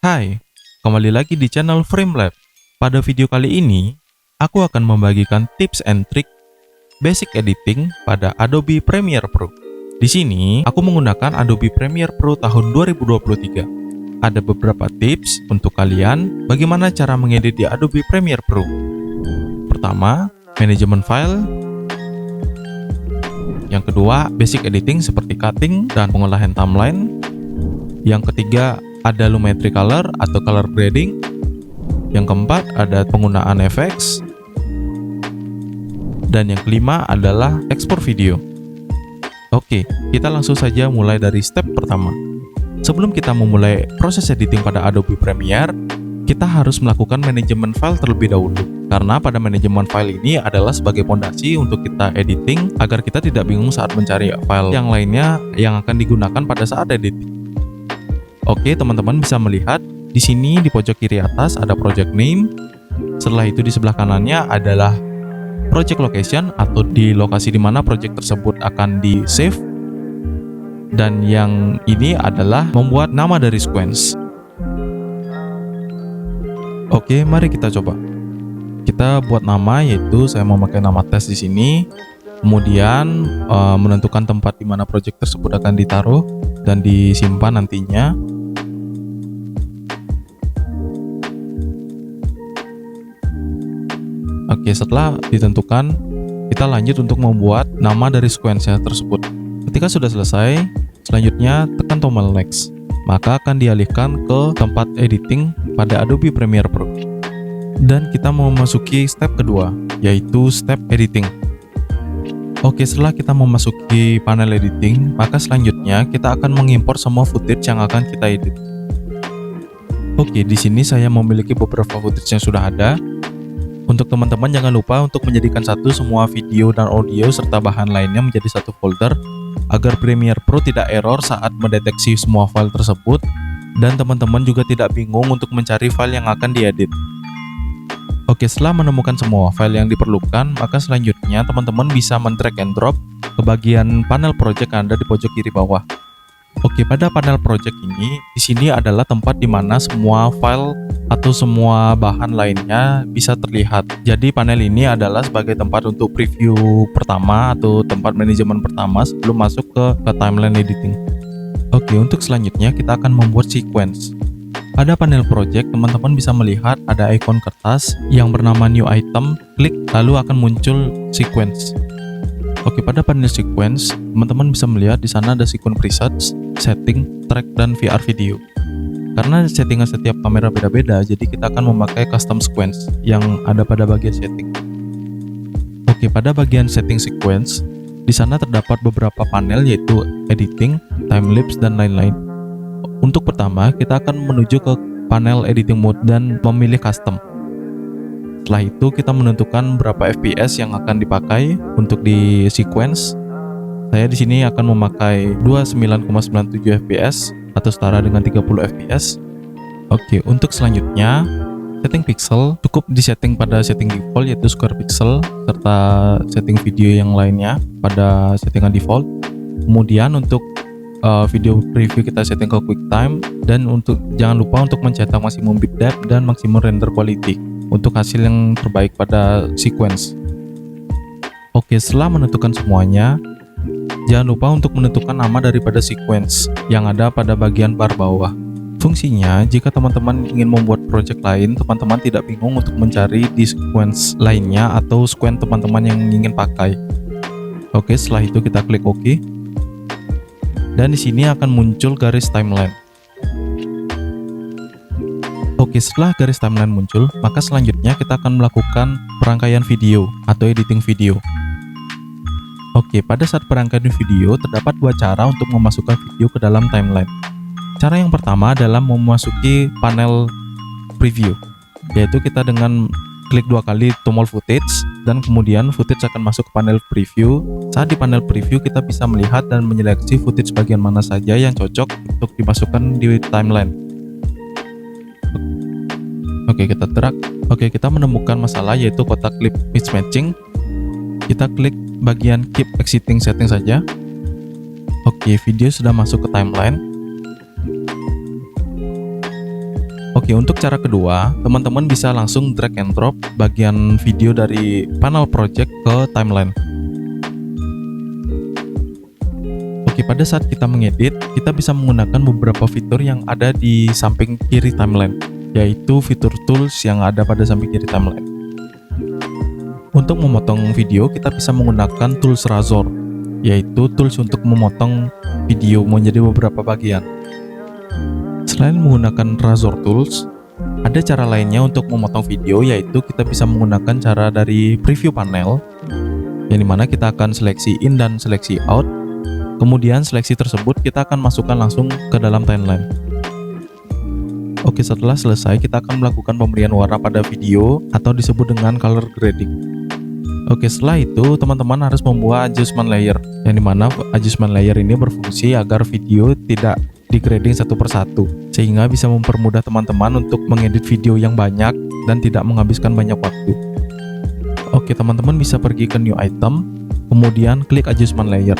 Hai, kembali lagi di channel Framelab. Pada video kali ini, aku akan membagikan tips and trick basic editing pada Adobe Premiere Pro. Di sini, aku menggunakan Adobe Premiere Pro tahun 2023. Ada beberapa tips untuk kalian bagaimana cara mengedit di Adobe Premiere Pro. Pertama, manajemen file. Yang kedua, basic editing seperti cutting dan pengolahan timeline. Yang ketiga, ada Lumetri Color atau color grading. Yang keempat, ada penggunaan effects. Dan yang kelima adalah ekspor video. Oke, kita langsung saja mulai dari step pertama. Sebelum kita memulai proses editing pada Adobe Premiere, kita harus melakukan manajemen file terlebih dahulu. Karena pada manajemen file ini adalah sebagai fondasi untuk kita editing agar kita tidak bingung saat mencari file yang lainnya yang akan digunakan pada saat editing. Oke, teman-teman bisa melihat di sini di pojok kiri atas ada project name. Setelah itu di sebelah kanannya adalah project location atau di lokasi di mana project tersebut akan di save. Dan yang ini adalah membuat nama dari sequence. Oke, mari kita coba. Kita buat nama, yaitu saya memakai nama tes di sini. Kemudian menentukan tempat di mana project tersebut akan ditaruh dan disimpan nantinya. Oke, setelah ditentukan, kita lanjut untuk membuat nama dari sequence-nya tersebut. Ketika sudah selesai, selanjutnya tekan tombol next. Maka akan dialihkan ke tempat editing pada Adobe Premiere Pro. Dan kita mau memasuki step kedua, yaitu step editing. Oke, setelah kita memasuki panel editing, maka selanjutnya kita akan mengimpor semua footage yang akan kita edit. Oke, di sini saya memiliki beberapa footage yang sudah ada. Untuk teman-teman jangan lupa untuk menjadikan satu semua video dan audio serta bahan lainnya menjadi satu folder agar Premiere Pro tidak error saat mendeteksi semua file tersebut dan teman-teman juga tidak bingung untuk mencari file yang akan diedit. Oke, setelah menemukan semua file yang diperlukan, maka selanjutnya teman-teman bisa men-drag and drop ke bagian panel project yang ada di pojok kiri bawah. Oke, pada panel project ini, di sini adalah tempat di mana semua file atau semua bahan lainnya bisa terlihat. Jadi panel ini adalah sebagai tempat untuk preview pertama atau tempat manajemen pertama sebelum masuk ke timeline editing. Oke, untuk selanjutnya kita akan membuat sequence. Pada panel project, teman-teman bisa melihat ada ikon kertas yang bernama new item, klik lalu akan muncul sequence. Oke, pada panel sequence, teman-teman bisa melihat di sana ada sequence presets, setting, track, dan VR video. Karena settingan setiap kamera beda-beda, jadi kita akan memakai custom sequence yang ada pada bagian setting. Oke, pada bagian setting sequence, di sana terdapat beberapa panel yaitu editing, timelapse, dan lain-lain. Untuk pertama, kita akan menuju ke panel editing mode dan memilih custom. Setelah itu, kita menentukan berapa FPS yang akan dipakai untuk di sequence. Saya di sini akan memakai 29,97 fps atau setara dengan 30 fps. Oke, untuk selanjutnya, setting pixel cukup disetting pada setting default yaitu square pixel serta setting video yang lainnya pada settingan default. Kemudian untuk video preview kita setting ke QuickTime dan untuk jangan lupa untuk mencetak maksimum bit depth dan maksimum render quality untuk hasil yang terbaik pada sequence. Oke, setelah menentukan semuanya, jangan lupa untuk menentukan nama daripada sequence yang ada pada bagian bar bawah. Fungsinya, jika teman-teman ingin membuat project lain, teman-teman tidak bingung untuk mencari di sequence lainnya atau sequence teman-teman yang ingin pakai. Oke, setelah itu kita klik OK. Dan di sini akan muncul garis timeline. Oke, setelah garis timeline muncul, maka selanjutnya kita akan melakukan perangkaian video atau editing video. Oke, pada saat perangkaian video terdapat dua cara untuk memasukkan video ke dalam timeline. Cara yang pertama adalah memasuki panel preview, yaitu kita dengan klik dua kali tombol footage dan kemudian footage akan masuk ke panel preview. Saat di panel preview kita bisa melihat dan menyeleksi footage bagian mana saja yang cocok untuk dimasukkan di timeline. Oke, kita drag. Oke, kita menemukan masalah yaitu kotak clip mismatching. Kita klik bagian keep exiting setting saja. Oke, video sudah masuk ke timeline. Oke, untuk cara kedua, teman-teman bisa langsung drag and drop bagian video dari panel project ke timeline. Oke, pada saat kita mengedit, kita bisa menggunakan beberapa fitur yang ada di samping kiri timeline, yaitu fitur tools yang ada pada samping kiri timeline. Untuk memotong video, kita bisa menggunakan tools Razor, yaitu tools untuk memotong video menjadi beberapa bagian. Selain menggunakan Razor Tools, ada cara lainnya untuk memotong video, yaitu kita bisa menggunakan cara dari preview panel, yang dimana kita akan seleksi in dan seleksi out. Kemudian seleksi tersebut kita akan masukkan langsung ke dalam timeline. Oke, setelah selesai kita akan melakukan pemberian warna pada video atau disebut dengan color grading. Oke, setelah itu teman-teman harus membuat adjustment layer, yang dimana adjustment layer ini berfungsi agar video tidak di-grading satu persatu, sehingga bisa mempermudah teman-teman untuk mengedit video yang banyak dan tidak menghabiskan banyak waktu. Oke, teman-teman bisa pergi ke new item, kemudian klik adjustment layer,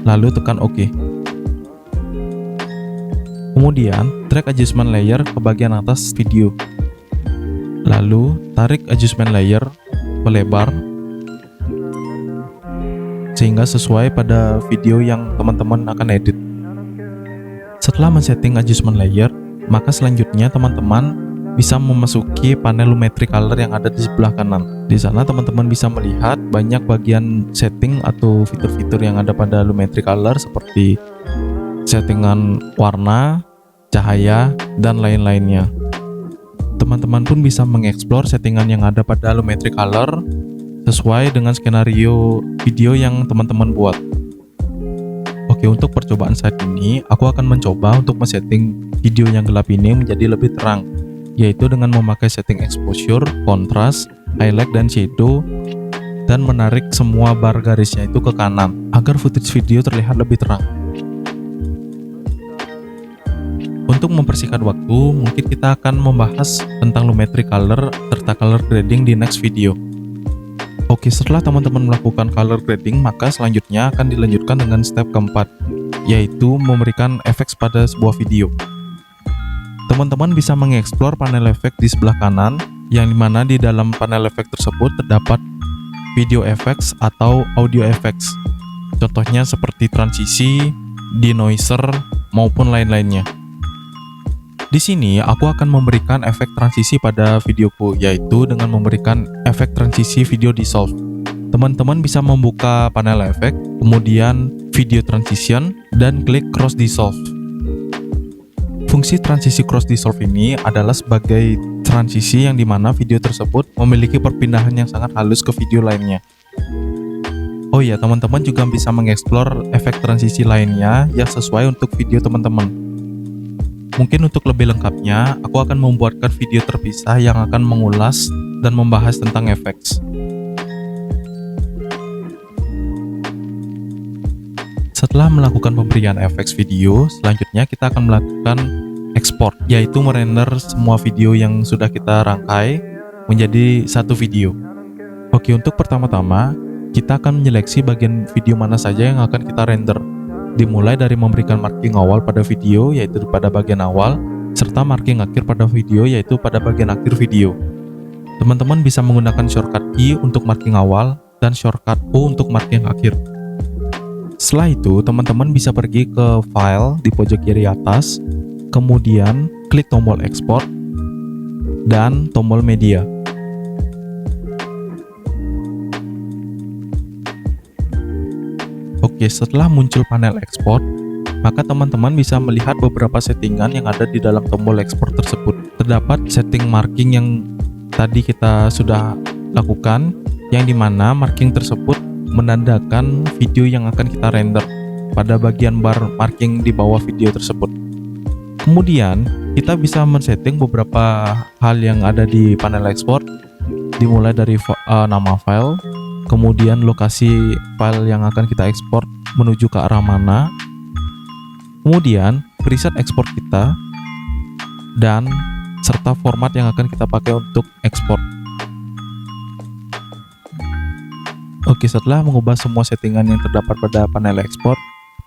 lalu tekan OK. Kemudian drag adjustment layer ke bagian atas video, lalu tarik adjustment layer ke lebar sehingga sesuai pada video yang teman-teman akan edit. Setelah men-setting adjustment layer, maka selanjutnya teman-teman bisa memasuki panel Lumetri Color yang ada di sebelah kanan. Di sana teman-teman bisa melihat banyak bagian setting atau fitur-fitur yang ada pada Lumetri Color seperti settingan warna, cahaya, dan lain-lainnya. Teman-teman pun bisa mengeksplor settingan yang ada pada Lumetri Color sesuai dengan skenario video yang teman-teman buat. Oke, untuk percobaan saat ini, aku akan mencoba untuk men-setting video yang gelap ini menjadi lebih terang, yaitu dengan memakai setting exposure, kontras, highlight, dan shadow, dan menarik semua bar garisnya itu ke kanan, agar footage video terlihat lebih terang. Untuk mempersingkat waktu, mungkin kita akan membahas tentang Lumetri Color serta color grading di next video. Oke, setelah teman-teman melakukan color grading, maka selanjutnya akan dilanjutkan dengan step keempat, yaitu memberikan efek pada sebuah video. Teman-teman bisa mengeksplor panel efek di sebelah kanan, yang dimana di dalam panel efek tersebut terdapat video effects atau audio effects. Contohnya seperti transisi, denoiser, maupun lain-lainnya. Di sini aku akan memberikan efek transisi pada videoku, yaitu dengan memberikan efek transisi video dissolve. Teman-teman bisa membuka panel efek, kemudian video transition, dan klik cross dissolve. Fungsi transisi cross dissolve ini adalah sebagai transisi yang dimana video tersebut memiliki perpindahan yang sangat halus ke video lainnya. Oh iya, teman-teman juga bisa mengeksplor efek transisi lainnya yang sesuai untuk video teman-teman. Mungkin untuk lebih lengkapnya, aku akan membuatkan video terpisah yang akan mengulas dan membahas tentang efek. Setelah melakukan pemberian efek video, selanjutnya kita akan melakukan export, yaitu merender semua video yang sudah kita rangkai menjadi satu video. Oke, untuk pertama-tama, kita akan menyeleksi bagian video mana saja yang akan kita render. Dimulai dari memberikan marking awal pada video, yaitu pada bagian awal, serta marking akhir pada video, yaitu pada bagian akhir video. Teman-teman bisa menggunakan shortcut I untuk marking awal dan shortcut O untuk marking akhir. Setelah itu, teman-teman bisa pergi ke file di pojok kiri atas, kemudian klik tombol export dan tombol media. Oke, setelah muncul panel export, maka teman-teman bisa melihat beberapa settingan yang ada di dalam tombol export tersebut. Terdapat setting marking yang tadi kita sudah lakukan, yang dimana marking tersebut menandakan video yang akan kita render pada bagian bar marking di bawah video tersebut. Kemudian, kita bisa men-setting beberapa hal yang ada di panel export, dimulai dari nama file, kemudian lokasi file yang akan kita ekspor menuju ke arah mana, kemudian preset ekspor kita, dan serta format yang akan kita pakai untuk ekspor. Oke, setelah mengubah semua settingan yang terdapat pada panel ekspor,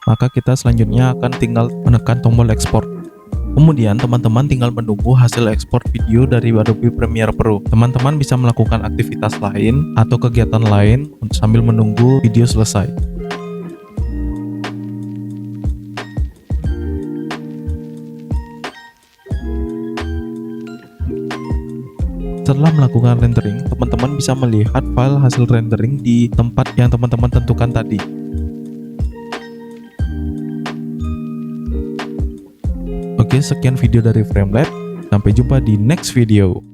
maka kita selanjutnya akan tinggal menekan tombol ekspor. Kemudian teman-teman tinggal menunggu hasil ekspor video dari Adobe Premiere Pro. Teman-teman bisa melakukan aktivitas lain atau kegiatan lain sambil menunggu video selesai. Setelah melakukan rendering, teman-teman bisa melihat file hasil rendering di tempat yang teman-teman tentukan tadi. Oke, sekian video dari Framelab. Sampai jumpa di next video.